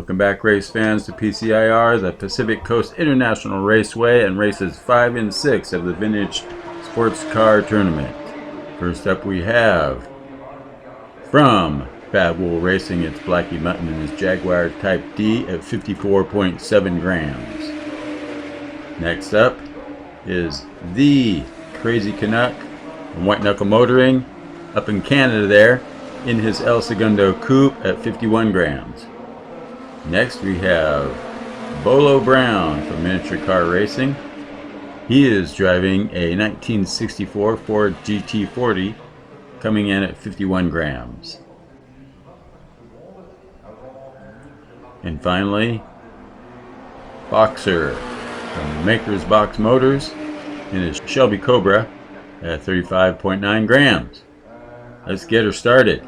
Welcome back, race fans, to PCIR, the Pacific Coast International Raceway, and races 5 and 6 of the Vintage Sports Car Tournament. First up we have, from Bad Wool Racing, it's Blackie Mutton and his Jaguar Type D at 54.7 grams. Next up is the Crazy Canuck from White Knuckle Motoring, up in Canada there, in his El Segundo Coupe at 51 grams. Next we have Bolo Brown from Miniature Car Racing. He is driving a 1964 Ford GT40, coming in at 51 grams. And finally, Boxer from Maker's Box Motors in his Shelby Cobra at 35.9 grams. Let's get her started.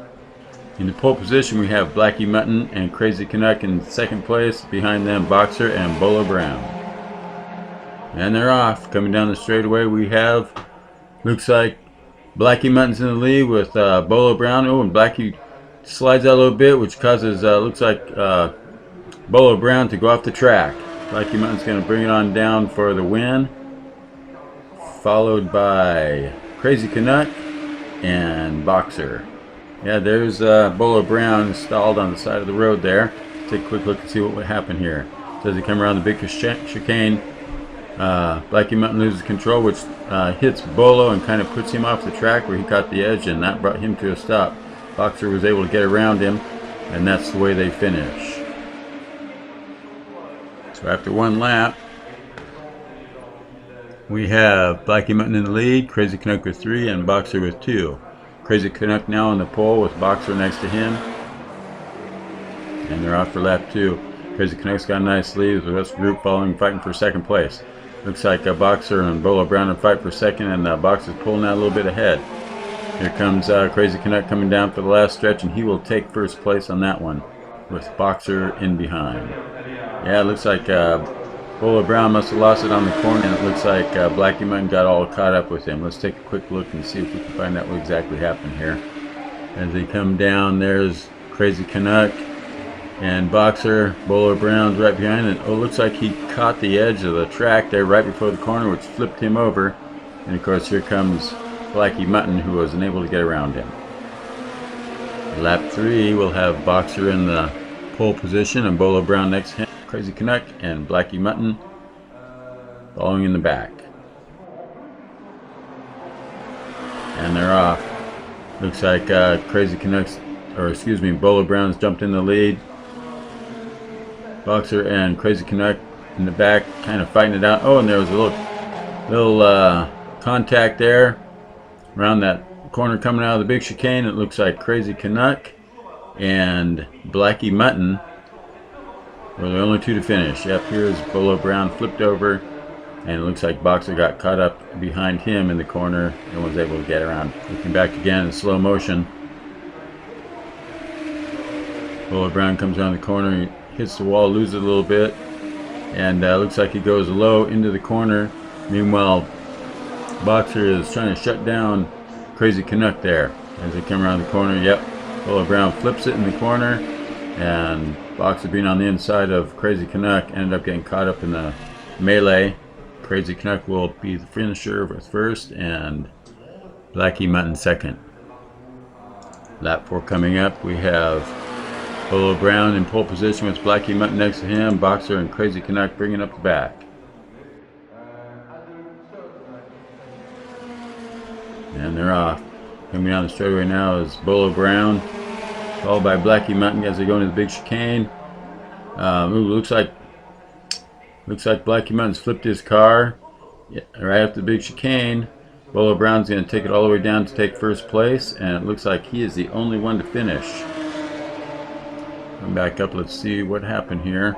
In the pole position we have Blackie Mutton and Crazy Canuck in second place. Behind them Boxer and Bolo Brown. And they're off. Coming down the straightaway we have, looks like Blackie Mutton's in the lead with Bolo Brown. Oh, and Blackie slides out a little bit, which causes, looks like Bolo Brown to go off the track. Blackie Mutton's going to bring it on down for the win. Followed by Crazy Canuck and Boxer. Yeah, there's Bolo Brown stalled on the side of the road there. Take a quick look and see what would happen here. So as they come around the big chicane, Blackie Mutton loses control, which hits Bolo and kind of puts him off the track where he caught the edge, and that brought him to a stop. Boxer was able to get around him, and that's the way they finish. So after one lap, we have Blackie Mutton in the lead, Crazy Canuck with 3, and Boxer with 2. Crazy Canuck now on the pole with Boxer next to him. And they're off for lap 2. Crazy Canuck's got a nice lead with the rest of the group following, fighting for second place. Looks like Boxer and Bolo Brown are fight for second, and Boxer's pulling out a little bit ahead. Here comes Crazy Canuck coming down for the last stretch, and he will take first place on that one with Boxer in behind. Yeah, it looks like Bolo Brown must have lost it on the corner, and it looks like Blackie Mutton got all caught up with him. Let's take a quick look and see if we can find out what exactly happened here. As they come down, there's Crazy Canuck and Boxer. Bolo Brown's right behind it. Oh, looks like he caught the edge of the track there right before the corner, which flipped him over. And of course, here comes Blackie Mutton, who was unable to get around him. Lap 3, we'll have Boxer in the pole position and Bolo Brown next to him. Crazy Canuck and Blackie Mutton following in the back. And they're off. Looks like Crazy Canuck's, or excuse me, Bolo Brown's jumped in the lead. Boxer and Crazy Canuck in the back, kind of fighting it out. Oh, and there was a little contact there around that corner coming out of the big chicane. It looks like Crazy Canuck and Blackie Mutton were the only two to finish. Yep, here's Bolo Brown flipped over, and it looks like Boxer got caught up behind him in the corner and was able to get around. Looking back again in slow motion. Bolo Brown comes around the corner, he hits the wall, loses a little bit, and looks like he goes low into the corner. Meanwhile, Boxer is trying to shut down Crazy Canuck there. As they come around the corner, yep, Bolo Brown flips it in the corner, and Boxer, being on the inside of Crazy Canuck, ended up getting caught up in the melee. Crazy Canuck will be the finisher with first, and Blackie Mutton second. Lap 4 coming up, we have Bolo Brown in pole position with Blackie Mutton next to him. Boxer and Crazy Canuck bringing up the back. And they're off. Coming down the straightaway now is Bolo Brown, followed by Blackie Mutton as they go into the big chicane. Looks like Blackie Mutton's flipped his car right after the big chicane. Bolo Brown's going to take it all the way down to take first place, and it looks like he is the only one to finish. Come back up, let's see what happened here.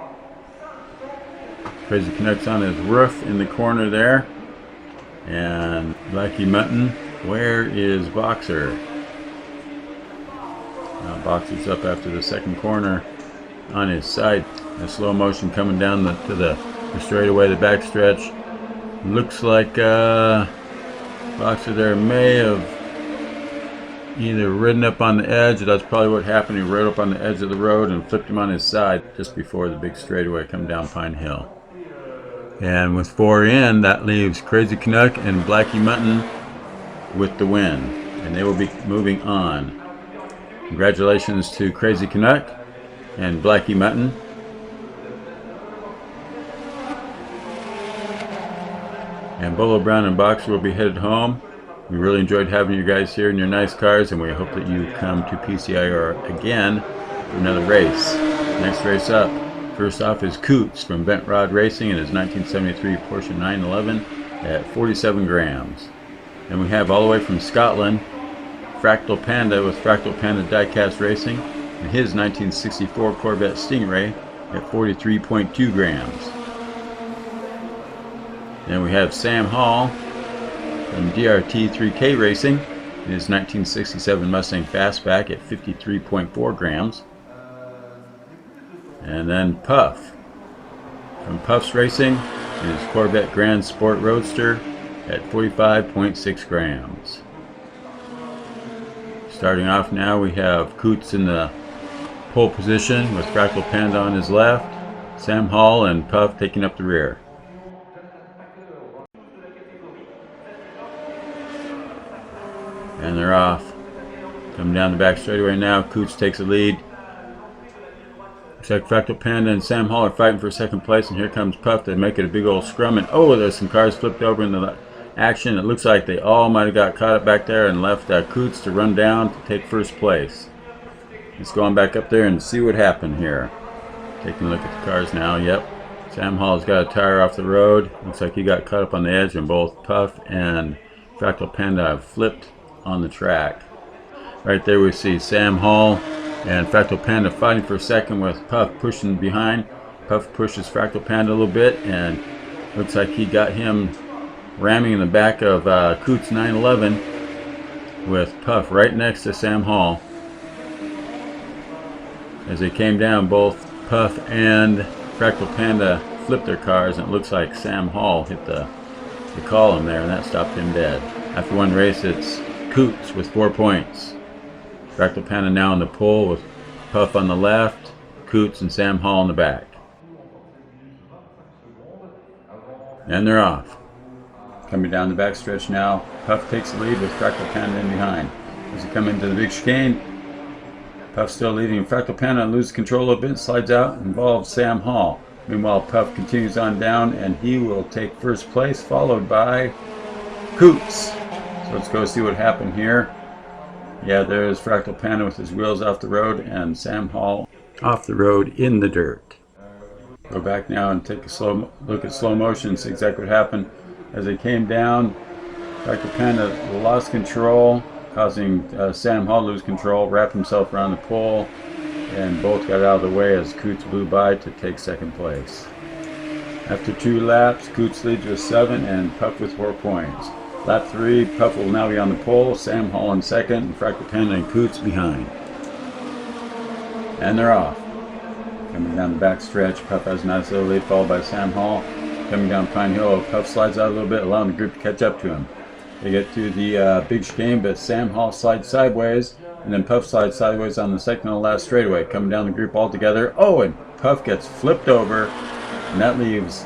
Crazy Canuck's on his roof in the corner there. And Blackie Mutton, where is Boxer? Boxer's up after the second corner on his side. In slow motion coming down to the straightaway, the back stretch. Looks like Boxer there may have either ridden up on the edge, or that's probably what happened. He rode up on the edge of the road and flipped him on his side just before the big straightaway come down Pine Hill. And with 4 in, that leaves Crazy Canuck and Blackie Mutton with the win, and they will be moving on. Congratulations to Crazy Canuck and Blackie Mutton. And Bolo Brown and Boxer will be headed home. We really enjoyed having you guys here in your nice cars, and we hope that you come to PCIR again for another race. Next race up, first off, is Coots from Bent Rod Racing in his 1973 Porsche 911 at 47 grams. Then we have all the way from Scotland, Fractal Panda with Fractal Panda Diecast Racing in his 1964 Corvette Stingray at 43.2 grams. Then we have Sam Hall from DRT 3K Racing in his 1967 Mustang Fastback at 53.4 grams. And then Puff from Puffs Racing in his Corvette Grand Sport Roadster at 45.6 grams. Starting off now, we have Coots in the pole position with Fractal Panda on his left, Sam Hall and Puff taking up the rear. And they're off. Coming down the back straightaway now, Coots takes the lead. Looks like Fractal Panda and Sam Hall are fighting for second place, and here comes Puff to make it a big old scrum. And oh, there's some cars flipped over in the action. It looks like they all might have got caught up back there and left Coots to run down to take first place. Let's go on back up there and see what happened here. Taking a look at the cars now. Yep, Sam Hall's got a tire off the road. Looks like he got caught up on the edge, and both Puff and Fractal Panda have flipped on the track. Right there we see Sam Hall and Fractal Panda fighting for second with Puff pushing behind. Puff pushes Fractal Panda a little bit, and looks like he got him ramming in the back of Coots 911 with Puff right next to Sam Hall. As they came down, both Puff and Fractal Panda flipped their cars, and it looks like Sam Hall hit the column there, and that stopped him dead. After one race, it's Coots with 4 points. Fractal Panda now on the pole with Puff on the left, Coots and Sam Hall in the back. And they're off. Coming down the back stretch now, Puff takes the lead with Fractal Panda in behind. As they come into the big chicane, Puff still leading. Fractal Panda loses control a little bit, slides out, involves Sam Hall. Meanwhile, Puff continues on down, and he will take first place, followed by Coots. So let's go see what happened here. Yeah, there's Fractal Panda with his wheels off the road, and Sam Hall off the road in the dirt. Go back now and take a slow look at slow motion, see exactly what happened. As they came down, Fractal Panda lost control, causing Sam Hall to lose control, wrap himself around the pole, and both got out of the way as Coots blew by to take second place. After 2 laps, Coots leads with 7 and Puff with 4 points. Lap 3, Puff will now be on the pole, Sam Hall in second, and Fractal Panda and Coots behind. And they're off. Coming down the back stretch, Puff has a nice little lead, followed by Sam Hall. Coming down Pine Hill, Puff slides out a little bit, allowing the group to catch up to him. They get to the big chicane, but Sam Hall slides sideways, and then Puff slides sideways on the second and last straightaway. Coming down the group all together. Oh, and Puff gets flipped over, and that leaves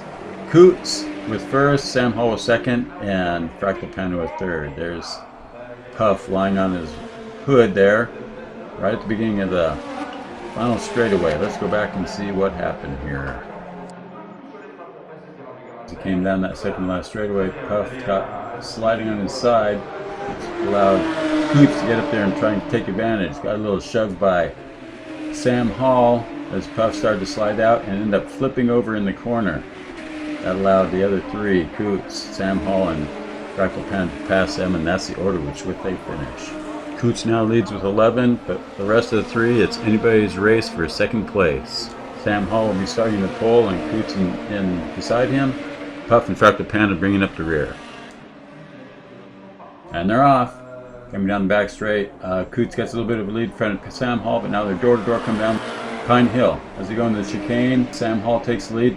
Coots with first, Sam Hall with second, and Fractal Panda with third. There's Puff lying on his hood there, right at the beginning of the final straightaway. Let's go back and see what happened here. As he came down that second last straightaway, Puff got sliding on his side, which allowed Coots to get up there and try and take advantage. Got a little shoved by Sam Hall as Puff started to slide out and ended up flipping over in the corner. That allowed the other 3, Coots, Sam Hall, and Fractal Panda to pass them, and that's the order which they finish. Coots now leads with 11, but the rest of the 3, it's anybody's race for second place. Sam Hall will be starting the pole, and Coots in beside him. Puff and Fractal Panda bringing up the rear. And they're off. Coming down the back straight, Coots gets a little bit of a lead in front of Sam Hall, but now they're door-to-door coming down Pine Hill. As they go into the chicane, Sam Hall takes the lead.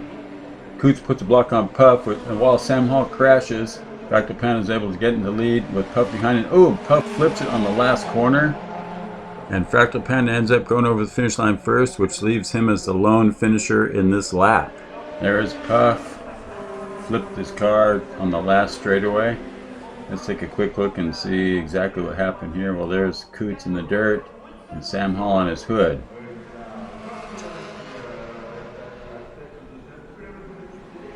Coots puts a block on Puff, and while Sam Hall crashes, Fractal Panda is able to get in the lead with Puff behind it. Oh, Puff flips it on the last corner. And Fractal Panda ends up going over the finish line first, which leaves him as the lone finisher in this lap. There's Puff. Flipped his car on the last straightaway. Let's take a quick look and see exactly what happened here. Well, there's Coots in the dirt and Sam Hall on his hood.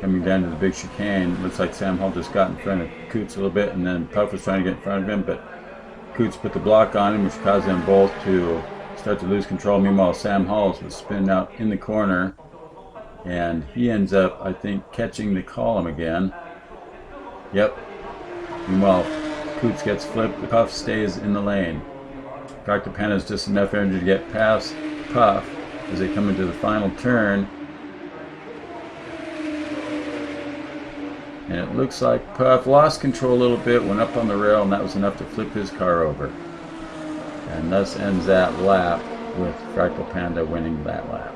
Coming down to the big chicane, looks like Sam Hall just got in front of Coots a little bit, and then Puff was trying to get in front of him, but Coots put the block on him, which caused them both to start to lose control. Meanwhile, Sam Hall was spinning out in the corner, and he ends up, I think, catching the column again. Yep. Meanwhile, Coots gets flipped. Puff stays in the lane. Fractal Panda has just enough energy to get past Puff as they come into the final turn. And it looks like Puff lost control a little bit, went up on the rail, and that was enough to flip his car over. And thus ends that lap with Fractal Panda winning that lap.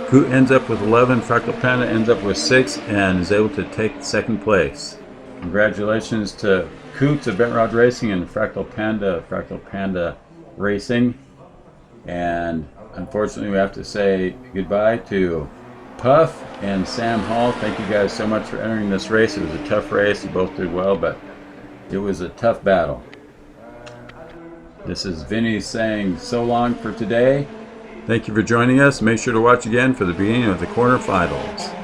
Coot ends up with 11, Fractal Panda ends up with 6, and is able to take second place. Congratulations to Coots of Bent Rod Racing and Fractal Panda Racing. And unfortunately, we have to say goodbye to Puff and Sam Hall. Thank you guys so much for entering this race. It was a tough race. You both did well, but it was a tough battle. This is Vinny saying so long for today. Thank you for joining us. Make sure to watch again for the beginning of the quarterfinals.